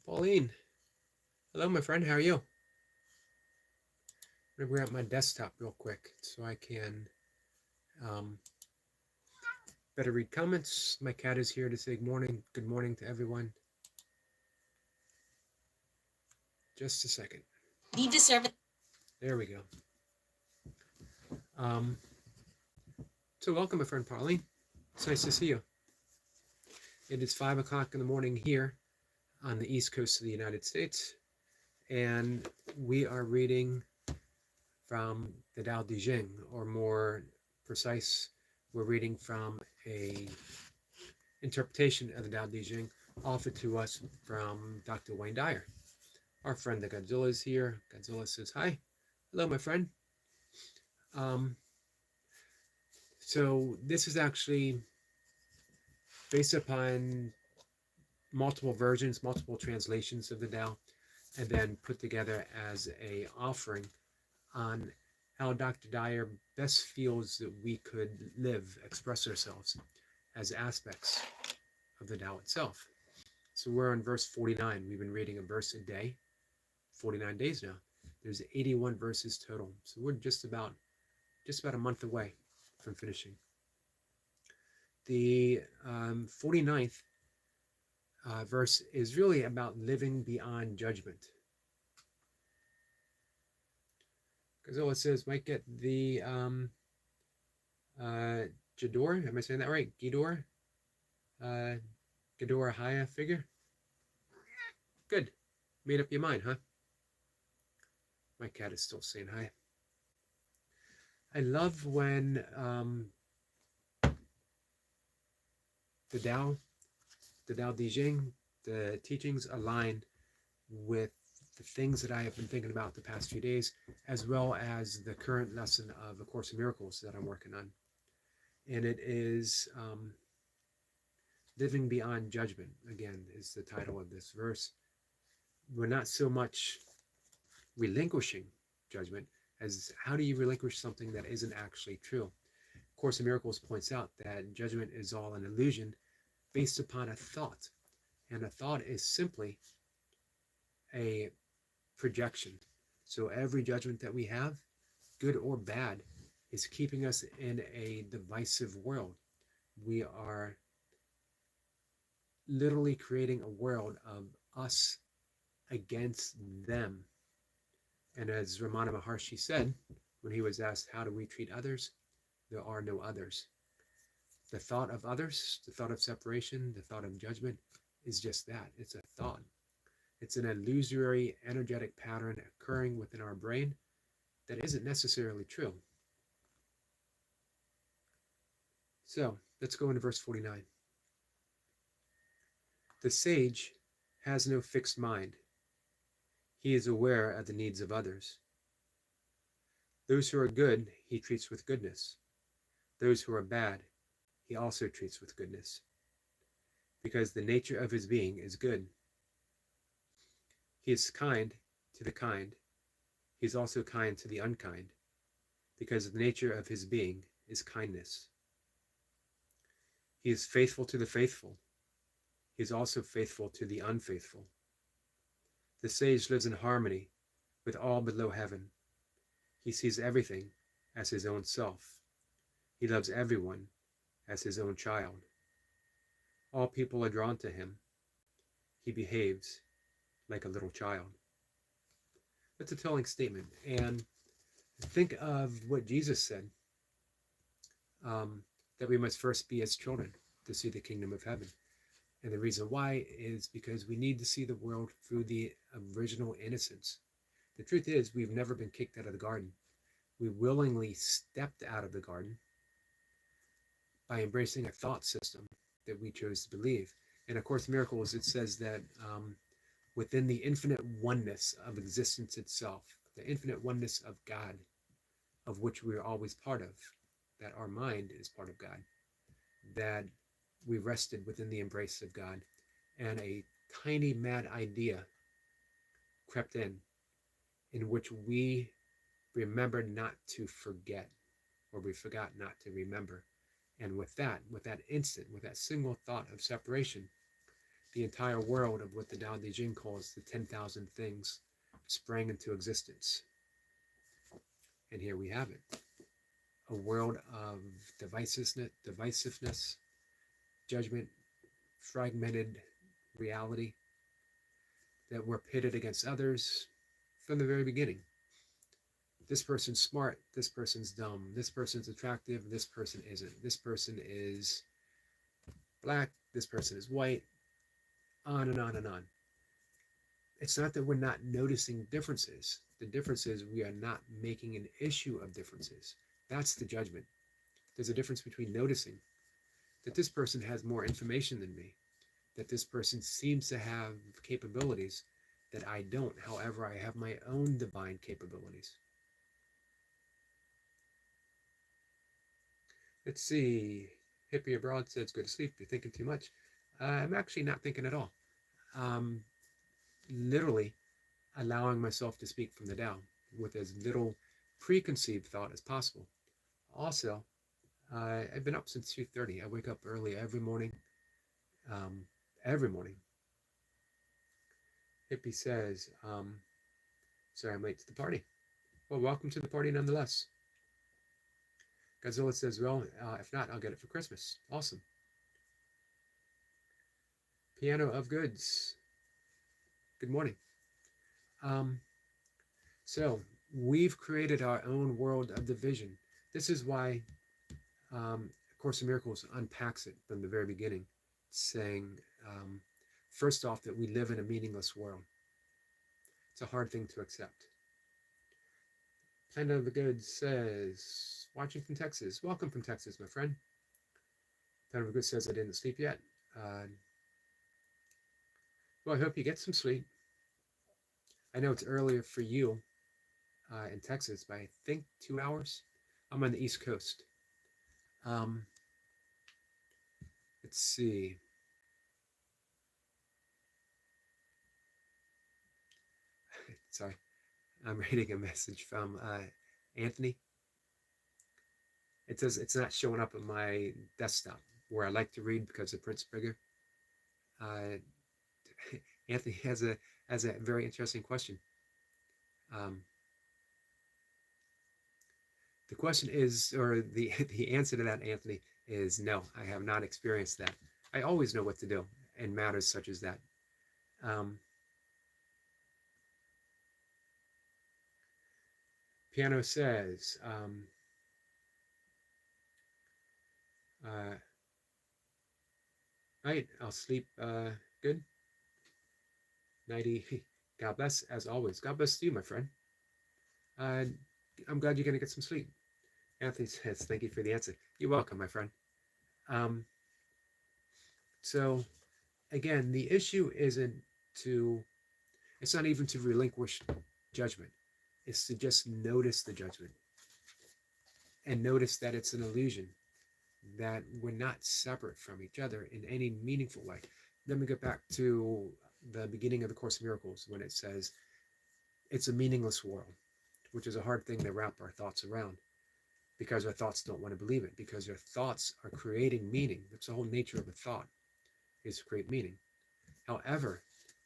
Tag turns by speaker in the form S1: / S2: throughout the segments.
S1: Pauline, hello, my friend. How are you? I'm gonna bring up my desktop real quick so I can um, better read comments. My cat is here to say good morning to everyone. Just a second.
S2: You deserve it.
S1: There we go. Um, so welcome, my friend Pauline. It's nice to see you. It is 5 o'clock in the morning here on the East Coast of the United States, and we are reading from the Tao Te Ching, or more precise, we're reading from a interpretation of the Tao Te Ching offered to us from Dr. Wayne Dyer. Our friend the Godzilla is here. Godzilla says, hi. Hello, my friend. Um, so this is actually based upon multiple versions, multiple translations of the Tao, and then put together as a offering on how Dr. Dyer best feels that we could live, express ourselves as aspects of the Tao itself. So we're on verse 49. We've been reading a verse a day, 49 days now. There's 81 verses total. So we're just about a month away from finishing. The 49th verse is really about living beyond judgment. Godzilla says, might get the Jador, am I saying that right? Gidor? Ghidorah Haya figure? Good. Made up your mind, huh? My cat is still saying hi. I love when the Tao Te Ching, the teachings align with the things that I have been thinking about the past few days, as well as the current lesson of A Course in Miracles that I'm working on. And it is Living Beyond Judgment, again, is the title of this verse. We're not so much relinquishing judgment as how do you relinquish something that isn't actually true. A Course in Miracles points out that judgment is all an illusion based upon a thought. And a thought is simply a projection. So every judgment that we have, good or bad, is keeping us in a divisive world. We are literally creating a world of us against them. And as Ramana Maharshi said, when he was asked, how do we treat others? There are no others. The thought of others, the thought of separation, the thought of judgment is just that. It's a thought. It's an illusory energetic pattern occurring within our brain that isn't necessarily true. So let's go into verse 49. The sage has no fixed mind. He is aware of the needs of others. Those who are good, he treats with goodness. Those who are bad, he also treats with goodness, because the nature of his being is good. He is kind to the kind. He is also kind to the unkind, because the nature of his being is kindness. He is faithful to the faithful. He is also faithful to the unfaithful. The sage lives in harmony with all below heaven. He sees everything as his own self. He loves everyone as his own child. All people are drawn to him. He behaves like a little child. That's a telling statement. And think of what Jesus said, that we must first be as children to see the kingdom of heaven. And the reason why is because we need to see the world through the original innocence. The truth is, we've never been kicked out of the garden. We willingly stepped out of the garden by embracing a thought system that we chose to believe. And of course, Miracles, it says that within the infinite oneness of existence itself, the infinite oneness of God, of which we are always part of, that our mind is part of God, that we rested within the embrace of God, and a tiny mad idea crept in which we remembered not to forget, or we forgot not to remember. And with that instant, with that single thought of separation, the entire world of what the Tao Te Ching calls the 10,000 things sprang into existence. And here we have it. A world of divisiveness, judgment, fragmented reality, that we're pitted against others from the very beginning. This person's smart, this person's dumb, this person's attractive, this person isn't. This person is black, this person is white, on and on and on. It's not that we're not noticing differences. The difference is we are not making an issue of differences. That's the judgment. There's a difference between noticing that this person has more information than me, that this person seems to have capabilities that I don't. However, I have my own divine capabilities. Let's see. Hippie Abroad says, go to sleep. You're thinking too much. I'm actually not thinking at all. Literally allowing myself to speak from the Tao with as little preconceived thought as possible. Also, I've been up since 2:30. I wake up early every morning. Every morning. Hippie says, sorry I'm late to the party. Well, welcome to the party nonetheless. Godzilla says, well, if not, I'll get it for Christmas. Awesome. Piano of Goods. Good morning. So we've created our own world of division. This is why A Course in Miracles unpacks it from the very beginning, saying, first off, that we live in a meaningless world. It's a hard thing to accept. Planet of the Good says, watching from Texas. Welcome from Texas, my friend. Planet of the Good says, I didn't sleep yet. Well, I hope you get some sleep. I know it's earlier for you in Texas by, I think, 2 hours. I'm on the East Coast. Let's see. Sorry. I'm reading a message from Anthony. It says it's not showing up on my desktop where I like to read because the print's bigger. Anthony has a very interesting question. The question is, or the answer to that, Anthony, is no, I have not experienced that. I always know what to do in matters such as that. Piano says, right, I'll sleep good. Nighty. God bless, as always. God bless you, my friend. I'm glad you're going to get some sleep. Anthony says, thank you for the answer. You're welcome, my friend. So, again, the issue isn't it's not even to relinquish judgment. It's to just notice the judgment and notice that it's an illusion, that we're not separate from each other in any meaningful way. Let me get back to the beginning of the Course in Miracles when it says it's a meaningless world, which is a hard thing to wrap our thoughts around because our thoughts don't want to believe it, because our thoughts are creating meaning. That's the whole nature of a thought, is to create meaning. However,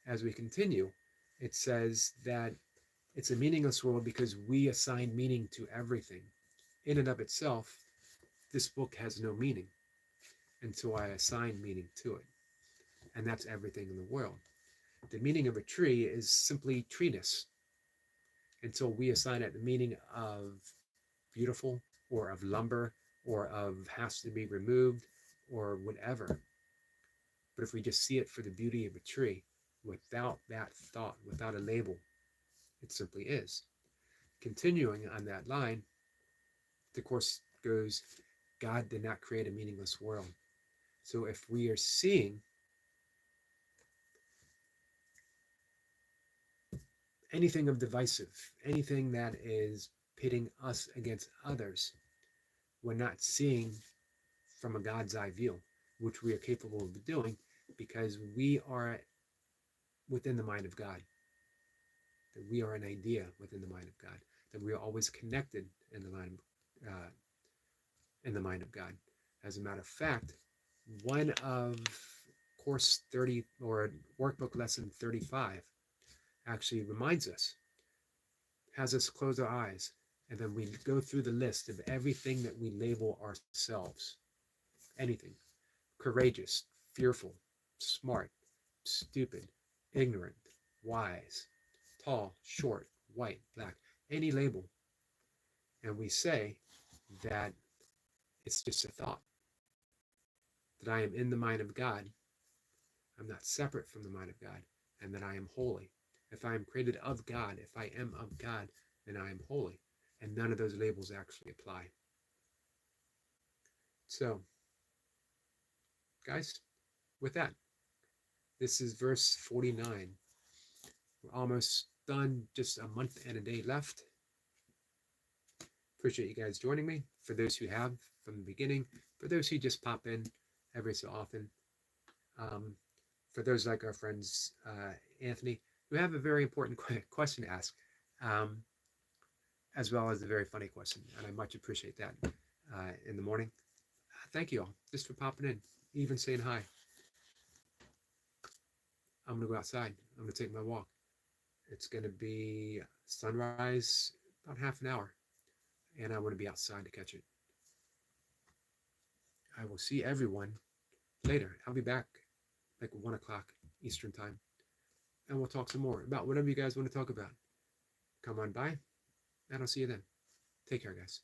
S1: as we continue, it says that it's a meaningless world because we assign meaning to everything. In and of itself, this book has no meaning until I assign meaning to it. And that's everything in the world. The meaning of a tree is simply treeness until we assign it the meaning of beautiful or of lumber or of has to be removed or whatever. But if we just see it for the beauty of a tree without that thought, without a label, it simply is. Continuing on that line, the Course goes, God did not create a meaningless world. So if we are seeing anything of divisive, anything that is pitting us against others, we're not seeing from a God's eye view, which we are capable of doing because we are within the mind of God. That we are an idea within the mind of God. That we are always connected in the mind of God. As a matter of fact, one of course 30 or workbook lesson 35 actually reminds us, has us close our eyes, and then we go through the list of everything that we label ourselves. Anything. Courageous, fearful, smart, stupid, ignorant, wise, tall, short, white, black, any label. And we say that it's just a thought, that I am in the mind of God. I'm not separate from the mind of God, and that I am holy. If I am created of God, if I am of God, then I am holy. And none of those labels actually apply. So, guys, with that, this is verse 49. We're almost done, just a month and a day left. Appreciate you guys joining me. For those who have from the beginning, for those who just pop in every so often, for those like our friends Anthony, who have a very important question to ask, as well as a very funny question, and I much appreciate that in the morning. Thank you all just for popping in, even saying hi. I'm going to go outside. I'm going to take my walk. It's going to be sunrise about half an hour, and I want to be outside to catch it. I will see everyone later. I'll be back like 1 o'clock Eastern time, and we'll talk some more about whatever you guys want to talk about. Come on by, and I'll see you then. Take care, guys.